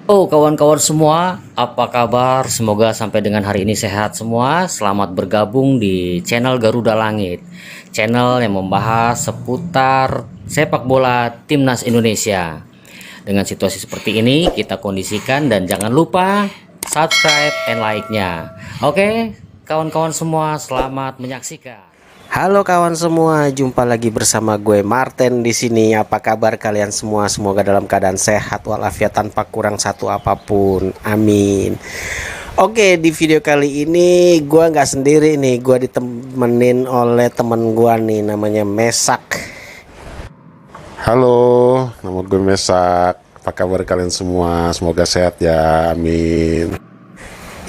Oh, kawan-kawan semua, apa kabar? Semoga sampai dengan hari ini sehat semua. Selamat bergabung di channel Garuda Langit, channel yang membahas seputar sepak bola Timnas Indonesia. Dengan situasi seperti ini, kita kondisikan dan jangan lupa subscribe and like-nya. Oke, kawan-kawan semua, selamat menyaksikan. Halo kawan semua, jumpa lagi bersama gue Martin di sini. Apa kabar kalian semua? Semoga dalam keadaan sehat walafiat tanpa kurang satu apapun. Amin. Oke, di video kali ini gue nggak sendiri nih. Gue ditemenin oleh temen gue nih, namanya Mesak. Halo, nama gue Mesak. Apa kabar kalian semua? Semoga sehat ya, amin.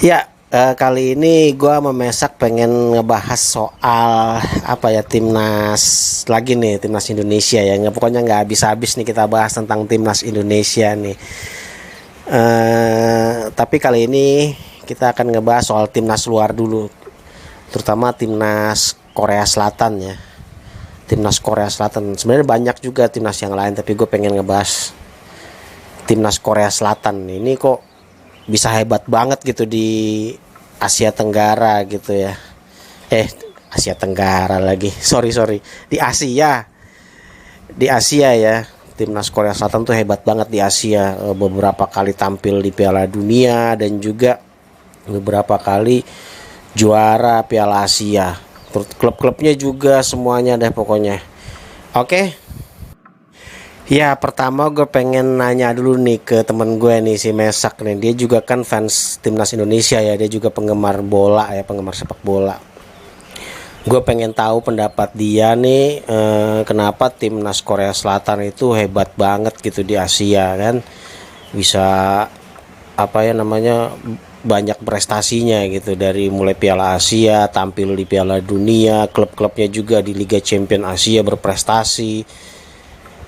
Ya, kali ini gue sama Mesak pengen ngebahas soal apa ya, timnas lagi nih, timnas Indonesia ya. Pokoknya nggak habis-habis nih kita bahas tentang timnas Indonesia nih. Tapi kali ini kita akan ngebahas soal timnas luar dulu, terutama timnas Korea Selatan ya. Timnas Korea Selatan. Sebenarnya banyak juga timnas yang lain, tapi gue pengen ngebahas timnas Korea Selatan. Ini kok bisa hebat banget gitu di Asia Tenggara gitu ya. Asia Tenggara lagi. Sorry. Di Asia ya. Timnas Korea Selatan tuh hebat banget di Asia. Beberapa kali tampil di Piala Dunia dan juga beberapa kali juara Piala Asia. Klub-klubnya juga semuanya deh pokoknya. Oke. Ya, pertama gue pengen nanya dulu nih ke temen gue nih, si Mesak nih. Dia juga kan fans timnas Indonesia ya. Dia juga penggemar bola ya, penggemar sepak bola. Gue pengen tahu pendapat dia nih, kenapa timnas Korea Selatan itu hebat banget gitu di Asia kan. Bisa apa ya namanya, banyak prestasinya gitu, dari mulai Piala Asia, tampil di Piala Dunia, klub-klubnya juga di Liga Champion Asia berprestasi.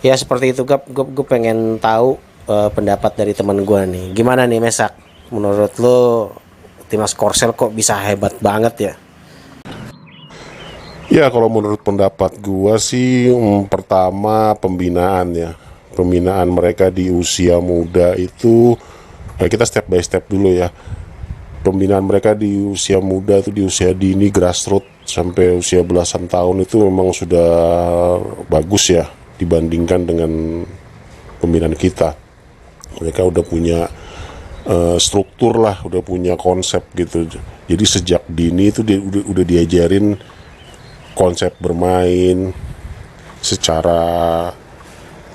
Ya seperti itu, gue pengen tahu pendapat dari teman gue nih. Gimana nih Mesak? Menurut lo timnas Korsel kok bisa hebat banget ya? Ya, kalau menurut pendapat gue sih, pertama pembinaan ya. Pembinaan mereka di usia muda itu, kita step by step dulu ya. Pembinaan mereka di usia muda itu, di usia dini, grassroots sampai usia belasan tahun itu memang sudah bagus ya dibandingkan dengan pembinaan kita. Mereka udah punya struktur lah, udah punya konsep gitu. Jadi sejak dini itu udah diajarin konsep bermain secara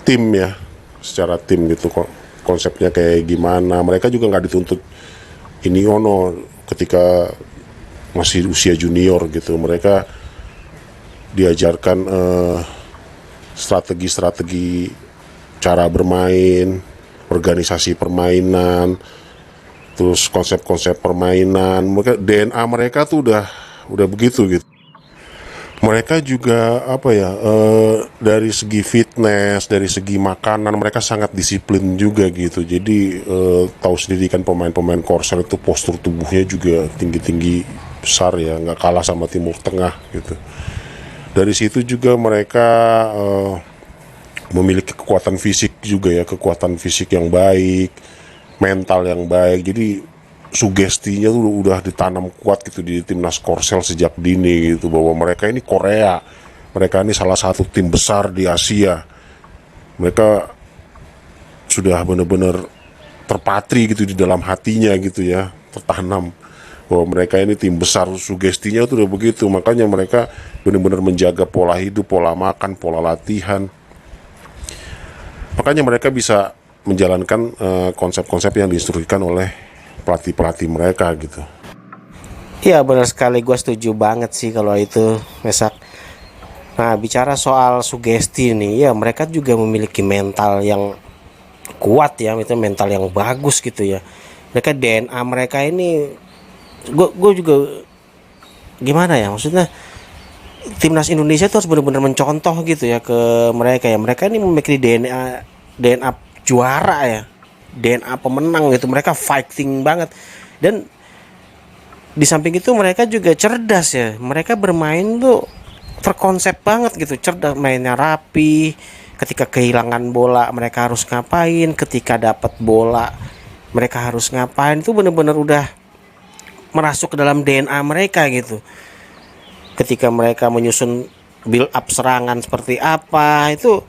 tim ya, secara tim gitu kok. Konsepnya kayak gimana. Mereka juga nggak dituntut ini ketika masih usia junior gitu. Mereka diajarkan strategi-strategi cara bermain, organisasi permainan, terus konsep-konsep permainan. Mereka DNA mereka tuh udah begitu gitu. Mereka juga apa ya, dari segi fitness, dari segi makanan mereka sangat disiplin juga gitu. Jadi tahu sendiri kan, pemain-pemain Korsel itu postur tubuhnya juga tinggi-tinggi besar ya, nggak kalah sama Timur Tengah gitu. Dari situ juga mereka memiliki kekuatan fisik juga ya, kekuatan fisik yang baik, mental yang baik. Jadi sugestinya tuh udah ditanam kuat gitu di timnas Korsel sejak dini gitu, bahwa mereka ini Korea, mereka ini salah satu tim besar di Asia. Mereka sudah benar-benar terpatri gitu di dalam hatinya gitu ya, tertanam bahwa mereka ini tim besar. Sugestinya tuh udah begitu, makanya mereka benar-benar menjaga pola hidup, pola makan, pola latihan. Makanya mereka bisa menjalankan konsep-konsep yang diinstruksikan oleh pelatih-pelatih mereka gitu. Iya benar sekali, gue setuju banget sih kalau itu Mesak. Nah bicara soal sugesti nih, ya mereka juga memiliki mental yang kuat ya, itu mental yang bagus gitu ya. Mereka DNA mereka ini, gue juga gimana ya, maksudnya timnas Indonesia tuh harus benar-benar mencontoh gitu ya ke mereka ya. Mereka ini memiliki DNA juara ya, DNA pemenang gitu. Mereka fighting banget, dan di samping itu mereka juga cerdas ya. Mereka bermain tuh terkonsep banget gitu, cerdas, mainnya rapi. Ketika kehilangan bola mereka harus ngapain, ketika dapat bola mereka harus ngapain, itu benar-benar udah merasuk ke dalam DNA mereka gitu. Ketika mereka menyusun build up serangan seperti apa, itu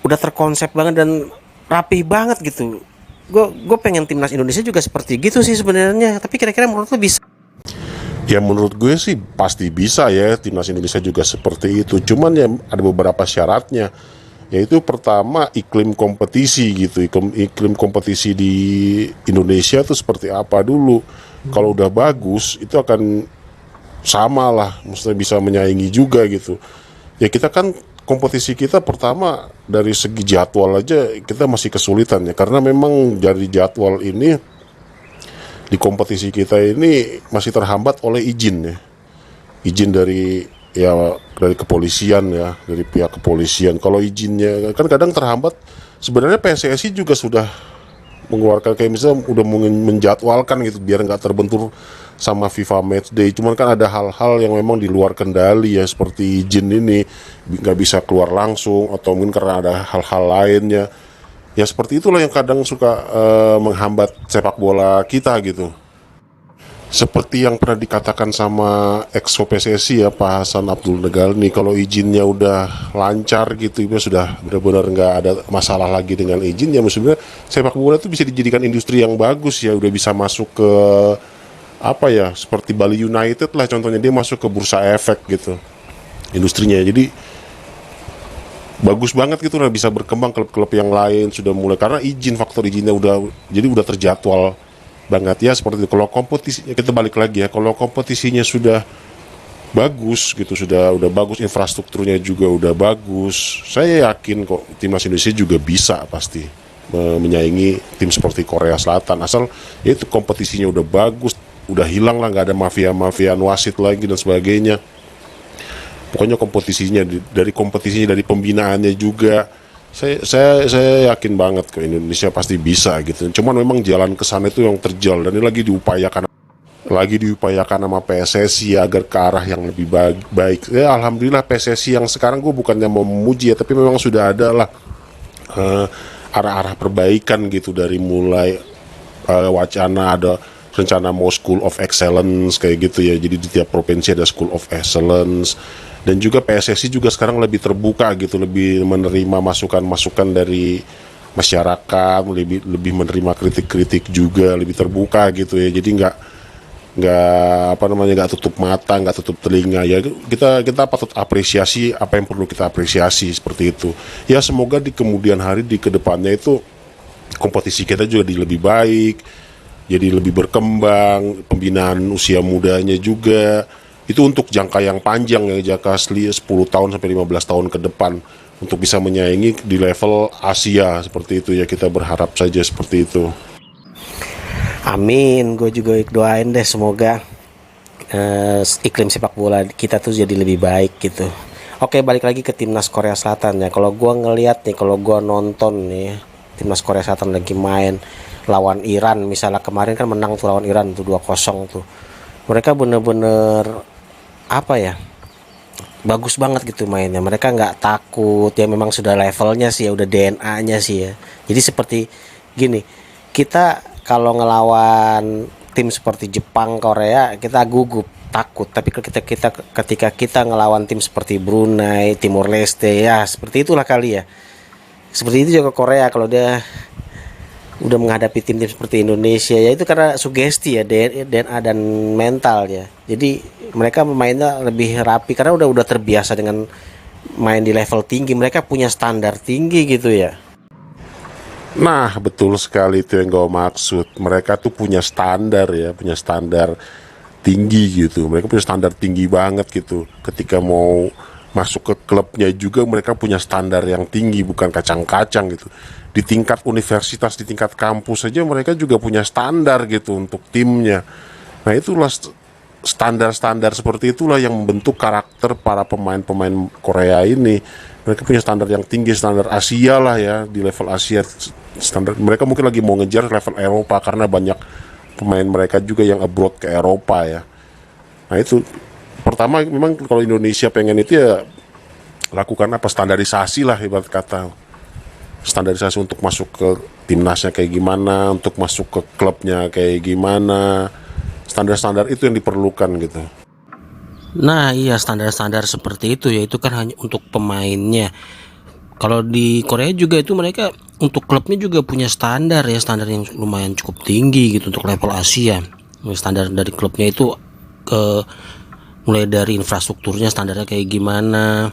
udah terkonsep banget dan rapi banget gitu. Gue pengen timnas Indonesia juga seperti gitu sih sebenarnya. Tapi kira-kira menurut lo bisa? Ya menurut gue sih pasti bisa ya, timnas Indonesia juga seperti itu. Cuman ya ada beberapa syaratnya. Yaitu pertama iklim kompetisi gitu. Iklim kompetisi di Indonesia tuh seperti apa dulu. Kalau udah bagus itu akan sama lah, maksudnya bisa menyaingi juga gitu. Ya kita kan kompetisi kita pertama dari segi jadwal aja kita masih kesulitan ya, karena memang dari jadwal ini di kompetisi kita ini masih terhambat oleh izin ya, izin dari kepolisian ya, dari pihak kepolisian. Kalau izinnya kan kadang terhambat. Sebenarnya PSSI juga sudah mengeluarkan kayak misalnya udah menjadwalkan gitu biar nggak terbentur sama FIFA Matchday. Cuman kan ada hal-hal yang memang di luar kendali ya, seperti izin ini nggak bisa keluar langsung atau mungkin karena ada hal-hal lainnya. Ya seperti itulah yang kadang suka menghambat sepak bola kita gitu. Seperti yang pernah dikatakan sama ex PSSI ya, Pak Hasan Abdul Negalni, kalau izinnya udah lancar gitu ya, sudah benar-benar nggak ada masalah lagi dengan izin, ya maksudnya sepak bola itu bisa dijadikan industri yang bagus ya, udah bisa masuk ke apa ya, seperti Bali United lah contohnya, dia masuk ke bursa efek gitu industrinya. Jadi bagus banget gitu lah, bisa berkembang. Klub-klub yang lain sudah mulai karena izin, faktor izinnya udah terjadwal banget ya seperti itu. Kalau kompetisinya, kita balik lagi ya, kalau kompetisinya sudah bagus gitu, udah bagus, infrastrukturnya juga udah bagus, saya yakin kok timnas Indonesia juga bisa pasti menyaingi tim seperti Korea Selatan, asal ya itu kompetisinya udah bagus, udah hilang lah, nggak ada mafia-mafiaan wasit lagi dan sebagainya. Pokoknya kompetisinya, dari pembinaannya juga, saya yakin banget ke Indonesia pasti bisa gitu. Cuman memang jalan ke sana itu yang terjal, dan ini lagi diupayakan sama PSSI agar ke arah yang lebih baik. Ya alhamdulillah PSSI yang sekarang, gue bukannya mau memuji ya, tapi memang sudah ada lah arah-arah perbaikan gitu, dari mulai wacana ada rencana mau School of Excellence kayak gitu ya. Jadi di tiap provinsi ada School of Excellence. Dan juga PSSI juga sekarang lebih terbuka gitu, lebih menerima masukan-masukan dari masyarakat, lebih menerima kritik-kritik juga, lebih terbuka gitu ya. Jadi nggak tutup mata, nggak tutup telinga ya. Kita patut apresiasi apa yang perlu kita apresiasi, seperti itu ya. Semoga di kemudian hari, di kedepannya itu kompetisi kita juga lebih baik, jadi lebih berkembang, pembinaan usia mudanya juga itu untuk jangka yang panjang ya, jangka 10 tahun sampai 15 tahun ke depan, untuk bisa menyaingi di level Asia seperti itu ya. Kita berharap saja seperti itu. Amin, gue juga doain deh semoga iklim sepak bola kita tuh jadi lebih baik gitu. Oke, balik lagi ke timnas Korea Selatan ya. Kalau gue ngelihat nih, kalau gue nonton nih timnas Korea Selatan lagi main lawan Iran misalnya, kemarin kan menang tuh lawan Iran tuh 2-0 tuh. Mereka bener-bener apa ya, bagus banget gitu mainnya. Mereka nggak takut ya, memang sudah levelnya sih ya, udah DNA-nya sih ya. Jadi seperti gini, kita kalau ngelawan tim seperti Jepang, Korea, kita gugup, takut. Tapi ketika kita ngelawan tim seperti Brunei, Timor Leste ya, seperti itulah kali ya. Seperti itu juga Korea kalau dia udah menghadapi tim-tim seperti Indonesia ya, itu karena sugesti ya, DNA dan mental ya. Jadi mereka mainnya lebih rapi karena udah terbiasa dengan main di level tinggi. Mereka punya standar tinggi gitu ya. Nah betul sekali, itu yang gue maksud. Mereka tuh punya standar ya, punya standar tinggi gitu. Mereka punya standar tinggi banget gitu. Ketika mau masuk ke klubnya juga mereka punya standar yang tinggi, bukan kacang-kacang gitu. Di tingkat universitas, di tingkat kampus saja mereka juga punya standar gitu untuk timnya. Nah itulah standar-standar seperti itulah yang membentuk karakter para pemain-pemain Korea ini. Mereka punya standar yang tinggi, standar Asia lah ya, di level Asia. Standar mereka mungkin lagi mau ngejar level Eropa karena banyak pemain mereka juga yang abroad ke Eropa ya. Nah itu pertama, memang kalau Indonesia pengen itu ya lakukan apa, standarisasi lah ibarat kata, standarisasi untuk masuk ke timnasnya kayak gimana, untuk masuk ke klubnya kayak gimana. Standar-standar itu yang diperlukan gitu. Nah iya, standar-standar seperti itu ya, itu kan hanya untuk pemainnya. Kalau di Korea juga itu mereka untuk klubnya juga punya standar ya, standar yang lumayan cukup tinggi gitu untuk level Asia. Standar dari klubnya itu mulai dari infrastrukturnya standarnya kayak gimana,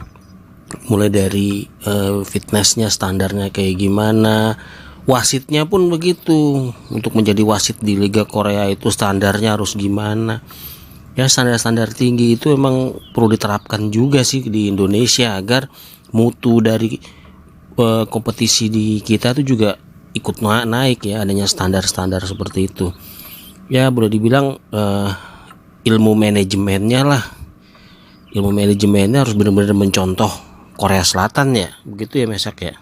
mulai dari fitnessnya standarnya kayak gimana, wasitnya pun begitu. Untuk menjadi wasit di Liga Korea itu standarnya harus gimana. Ya standar-standar tinggi itu emang perlu diterapkan juga sih di Indonesia agar mutu dari kompetisi di kita itu juga ikut naik ya, adanya standar-standar seperti itu. Ya boleh dibilang ilmu manajemennya harus benar-benar mencontoh Korea Selatan ya, begitu ya Mesak ya.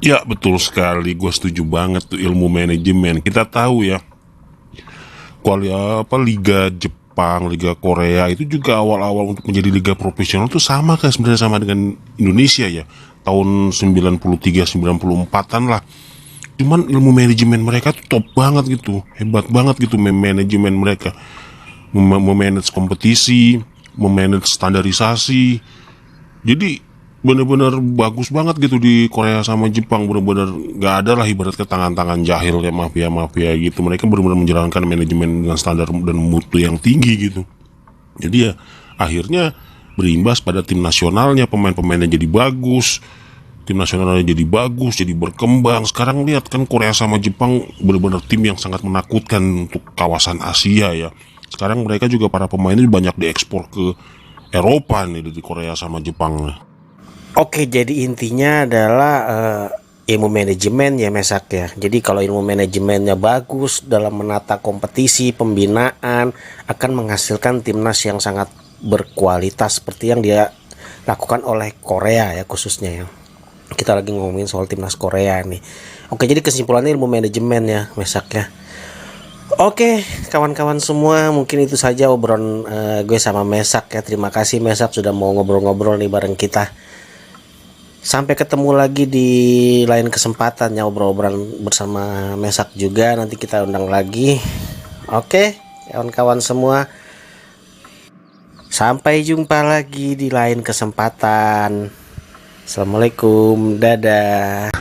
Ya betul sekali, gue setuju banget tuh ilmu manajemen. Kita tahu ya, Liga Jepang, Liga Korea itu juga awal-awal untuk menjadi liga profesional tuh sama kayak sebenarnya sama dengan Indonesia ya. Tahun 93-94an lah. Cuman ilmu manajemen mereka tuh top banget gitu, hebat banget gitu manajemen mereka. Memanage kompetisi, memanage standarisasi. Jadi bener-bener bagus banget gitu di Korea sama Jepang. Bener-bener gak ada lah ibarat ke tangan-tangan jahil kayak mafia-mafia gitu. Mereka bener-bener menjalankan manajemen dengan standar dan mutu yang tinggi gitu. Jadi ya akhirnya berimbas pada tim nasionalnya, pemain-pemainnya jadi bagus, tim nasionalnya jadi bagus, jadi berkembang. Sekarang lihat kan Korea sama Jepang bener-bener tim yang sangat menakutkan untuk kawasan Asia ya. Sekarang mereka juga para pemainnya banyak diekspor ke Eropa nih dari Korea sama Jepang. Oke, jadi intinya adalah ilmu manajemen ya Mesak ya. Jadi kalau ilmu manajemennya bagus dalam menata kompetisi, pembinaan, akan menghasilkan timnas yang sangat berkualitas seperti yang dia lakukan oleh Korea ya khususnya ya. Kita lagi ngomongin soal timnas Korea nih. Oke, jadi kesimpulannya ilmu manajemen ya Mesak ya. Oke, kawan-kawan semua, mungkin itu saja obrolan gue sama Mesak ya. Terima kasih Mesak sudah mau ngobrol-ngobrol nih bareng kita. Sampai ketemu lagi di lain kesempatan ya, obrol-obrolan bersama Mesak juga. Nanti kita undang lagi. Oke, kawan-kawan semua. Sampai jumpa lagi di lain kesempatan. Assalamualaikum, dadah.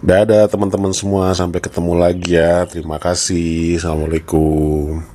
Dadah teman-teman semua, sampai ketemu lagi ya. Terima kasih. Assalamualaikum.